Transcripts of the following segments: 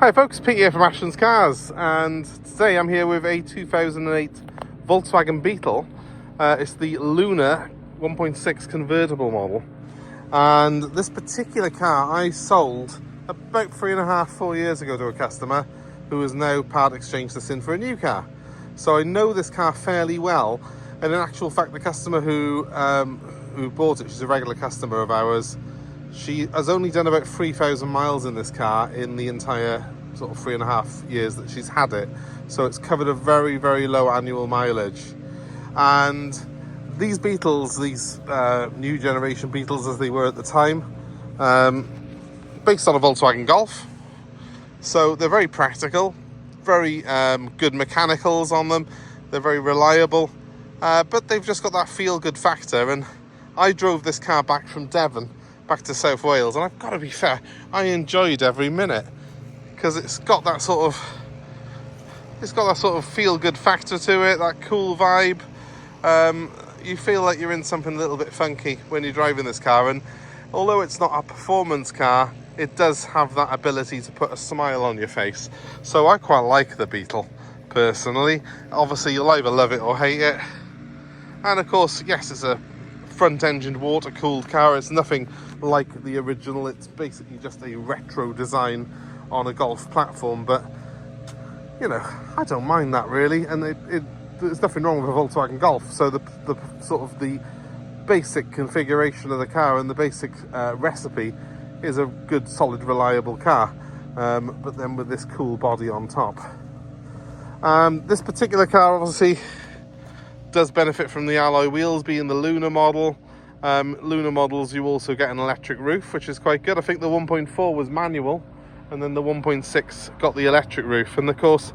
Hi folks, Pete here from Ashton's Cars, and today I'm here with a 2008 Volkswagen Beetle. It's the Lunar 1.6 convertible model, and this particular car I sold about 3.5-4 years ago to a customer who has now part exchanged this in for a new car. So I know this car fairly well, and in actual fact the customer who bought it, she's a regular customer of ours. She has only done about 3,000 miles in this car in the entire sort of 3.5 years that she's had it. So it's covered a very, very low annual mileage. And these Beetles, these new generation Beetles as they were at the time, based on a Volkswagen Golf. So they're very practical, very good mechanicals on them. They're very reliable, but they've just got that feel-good factor. And I drove this car back from Devon back to South Wales, and I've got to be fair, I enjoyed every minute because it's got that sort of feel-good factor to it, that cool vibe. You feel like you're in something a little bit funky when you're driving this car, and although it's not a performance car, it does have that ability to put a smile on your face. So I quite like the Beetle personally. Obviously you'll either love it or hate it, and of course, yes, it's a front-engined water-cooled car. It's nothing like the original. It's basically just a retro design on a Golf platform, but you know, I don't mind that really. And there's nothing wrong with a Volkswagen Golf. So the sort of the basic configuration of the car and the basic recipe is a good, solid, reliable car, but then with this cool body on top. This particular car obviously does benefit from the alloy wheels being the Lunar model. Lunar models, you also get an electric roof, which is quite good. I think the 1.4 was manual, and then the 1.6 got the electric roof. And of course,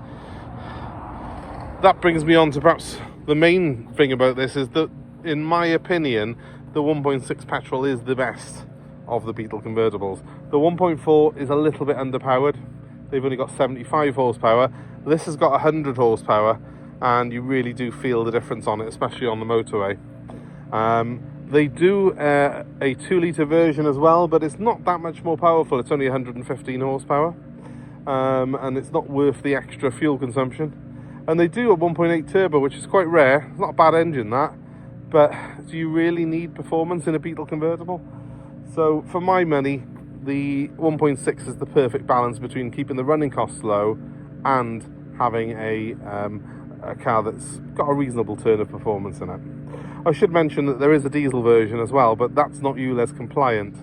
that brings me on to perhaps the main thing about this is that, in my opinion, the 1.6 petrol is the best of the Beetle convertibles. The 1.4 is a little bit underpowered. They've only got 75 horsepower. This has got 100 horsepower, and you really do feel the difference on it, especially on the motorway. They do a 2-litre version as well, but it's not that much more powerful. It's only 115 horsepower, and it's not worth the extra fuel consumption. And they do a 1.8 turbo, which is quite rare. It's not a bad engine, that, but do you really need performance in a Beetle convertible? So for my money, the 1.6 is the perfect balance between keeping the running costs low and having a car that's got a reasonable turn of performance in it. I should mention that there is a diesel version as well, but that's not ULEZ compliant.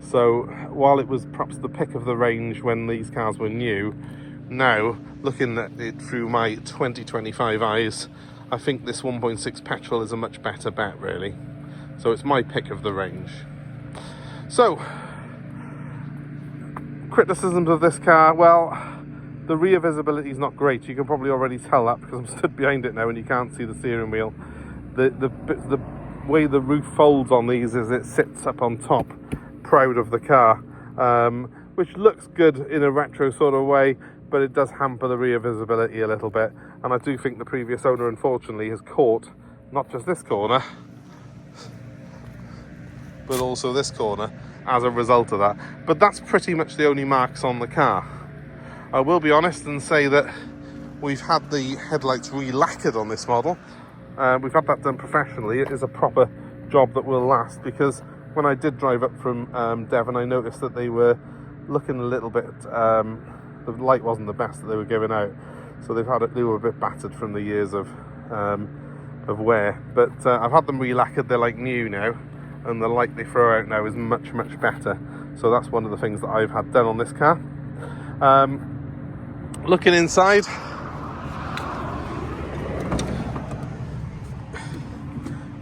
So while it was perhaps the pick of the range when these cars were new, now looking at it through my 2025 eyes, I think this 1.6 petrol is a much better bet really. So it's my pick of the range. So criticisms of this car, well, the rear visibility is not great. You can probably already tell that because I'm stood behind it now and you can't see the steering wheel. The way the roof folds on these is it sits up on top, proud of the car, which looks good in a retro sort of way, but it does hamper the rear visibility a little bit. And I do think the previous owner, unfortunately, has caught not just this corner, but also this corner as a result of that. But that's pretty much the only marks on the car. I will be honest and say that we've had the headlights re-lacquered on this model. We've had that done professionally. It is a proper job that will last, because when I did drive up from Devon, I noticed that they were looking a little bit, the light wasn't the best that they were giving out. So they were a bit battered from the years of wear. But I've had them re-lacquered, they're like new now, and the light they throw out now is much, much better. So that's one of the things that I've had done on this car. Looking inside,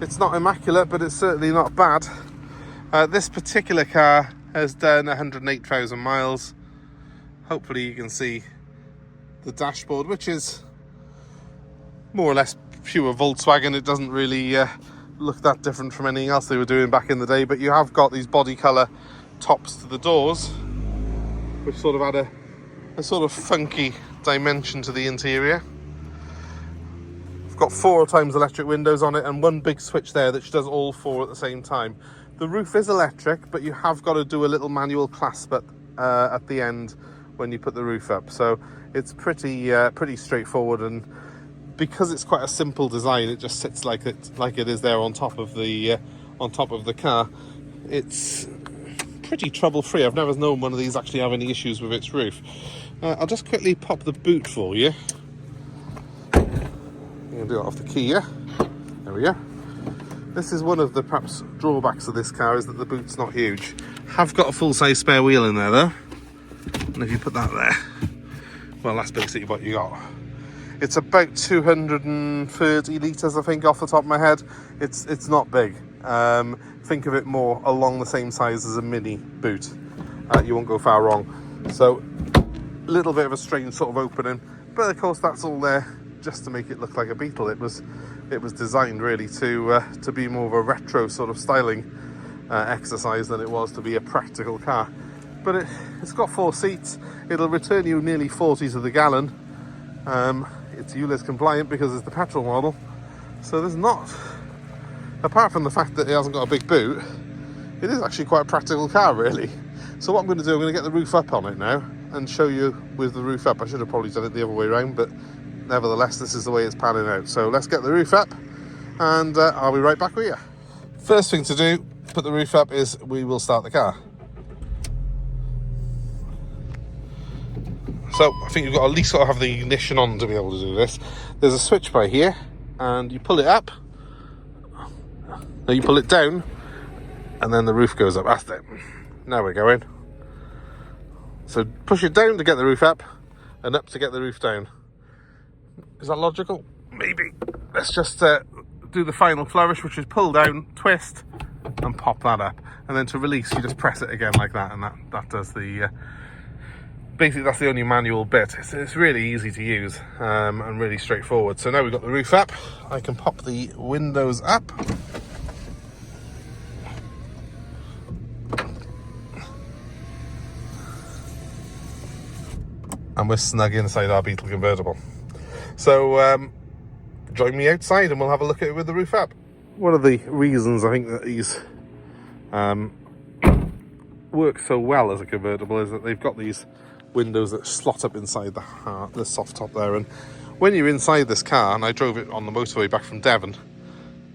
it's not immaculate, but it's certainly not bad. This particular car has done 108,000 miles. Hopefully you can see the dashboard, which is more or less pure Volkswagen. It doesn't really look that different from anything else they were doing back in the day, but you have got these body colour tops to the doors, which sort of add a sort of funky dimension to the interior. I've got 4 times electric windows on it and one big switch there that does all 4 at the same time. The roof is electric, but you have got to do a little manual clasp at the end when you put the roof up. So it's pretty straightforward, and because it's quite a simple design, it just sits like it is there on top of the car. It's pretty trouble-free. I've never known one of these actually have any issues with its roof. I'll just quickly pop the boot for you. I'm going to do it off the key, yeah? There we go. This is one of the perhaps drawbacks of this car, is that the boot's not huge. Have got a full-size spare wheel in there though, and if you put that there, well, that's basically what you got. It's about 230 litres, I think, off the top of my head. It's not big. Think of it more along the same size as a mini boot. You won't go far wrong. So, a little bit of a strange sort of opening, but of course that's all there just to make it look like a Beetle. It was designed really to be more of a retro sort of styling exercise than it was to be a practical car. But it's got 4 seats. It'll return you nearly 40 to the gallon. It's ULEZ compliant because it's the petrol model. So there's not, apart from the fact that it hasn't got a big boot, it is actually quite a practical car really. So what I'm going to do, I'm going to get the roof up on it now and show you with the roof up. I should have probably done it the other way around, but nevertheless this is the way it's panning out. So let's get the roof up, and I'll be right back with you. First thing to do, put the roof up, is we will start the car. So I think you've got to at least got to have the ignition on to be able to do this. There's a switch by here, and you pull it up. Now you pull it down, and then the roof goes up. That's it. Now we're going. So push it down to get the roof up, and up to get the roof down. Is that logical? Maybe. Let's just do the final flourish, which is pull down, twist, and pop that up. And then to release, you just press it again like that, and that does the... basically, that's the only manual bit. It's really easy to use and really straightforward. So now we've got the roof up, I can pop the windows up. And we're snug inside our Beetle convertible. So join me outside and we'll have a look at it with the roof up. One of the reasons I think that these work so well as a convertible is that they've got these windows that slot up inside the soft top there, and when you're inside this car, and I drove it on the motorway back from Devon,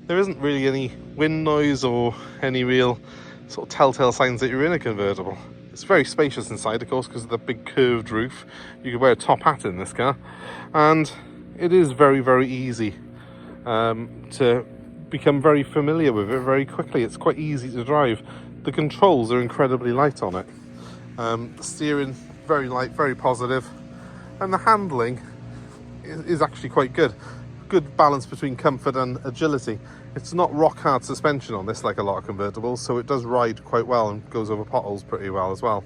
there isn't really any wind noise or any real sort of telltale signs that you're in a convertible. It's very spacious inside, of course, because of the big curved roof. You can wear a top hat in this car, and it is very, very easy to become very familiar with it very quickly. It's quite easy to drive. The controls are incredibly light on it. The steering, very light, very positive, and the handling is actually quite good. Good balance between comfort and agility. It's not rock hard suspension on this like a lot of convertibles, so it does ride quite well and goes over potholes pretty well as well.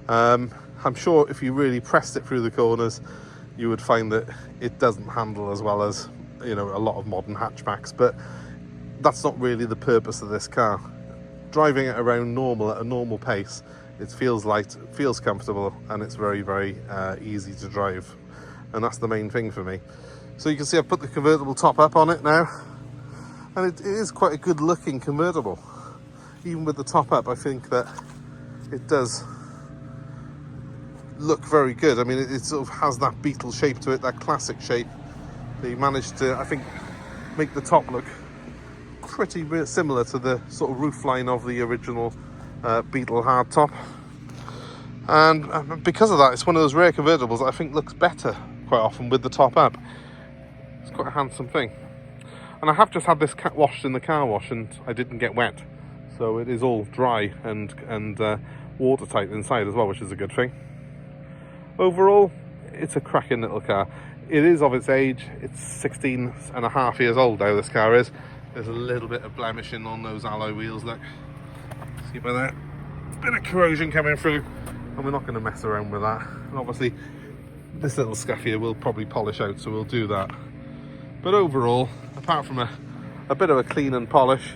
I'm sure if you really pressed it through the corners, you would find that it doesn't handle as well as, you know, a lot of modern hatchbacks, but that's not really the purpose of this car. Driving it around normal at a normal pace, it feels light, feels comfortable, and it's very, very easy to drive, and that's the main thing for me. So you can see I've put the convertible top up on it now, and it is quite a good looking convertible. Even with the top up, I think that it does look very good. I mean, it sort of has that Beetle shape to it, that classic shape. They managed to, I think, make the top look pretty similar to the sort of roofline of the original Beetle hardtop, and because of that, it's one of those rare convertibles that I think looks better quite often with the top up. It's quite a handsome thing. And I have just had this washed in the car wash, and I didn't get wet, so it is all dry and watertight inside as well, which is a good thing. Overall, it's a cracking little car. It is of its age. It's 16 and a half years old now, this car is. There's a little bit of blemishing on those alloy wheels, look. See by there? A bit of corrosion coming through, and we're not going to mess around with that. And obviously, this little scuff here will probably polish out, so we'll do that. But overall, apart from a bit of a clean and polish,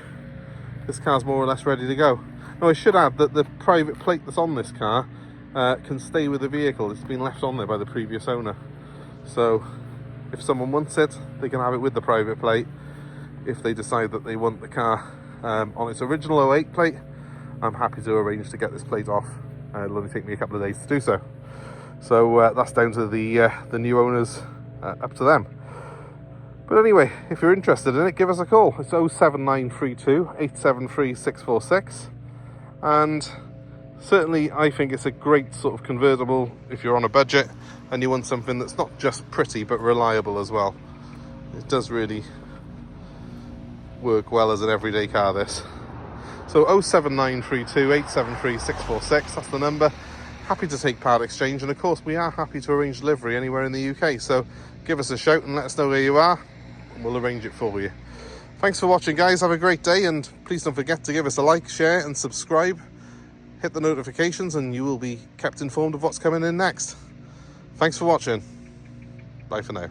this car's more or less ready to go. Now, I should add that the private plate that's on this car can stay with the vehicle. It's been left on there by the previous owner. So, if someone wants it, they can have it with the private plate. If they decide that they want the car on its original 08 plate, I'm happy to arrange to get this plate off. It'll only take me a couple of days to do so. So that's down to the new owners, up to them. But anyway, if you're interested in it, give us a call. It's 07932 873 646. And certainly I think it's a great sort of convertible if you're on a budget and you want something that's not just pretty but reliable as well. It does really work well as an everyday car, this. So 07932 873 646, that's the number. Happy to take part exchange, and of course we are happy to arrange delivery anywhere in the UK. So give us a shout and let us know where you are, and we'll arrange it for you. Thanks for watching, guys. Have a great day, and please don't forget to give us a like, share and subscribe. Hit the notifications and you will be kept informed of what's coming in next. Thanks for watching. Bye for now.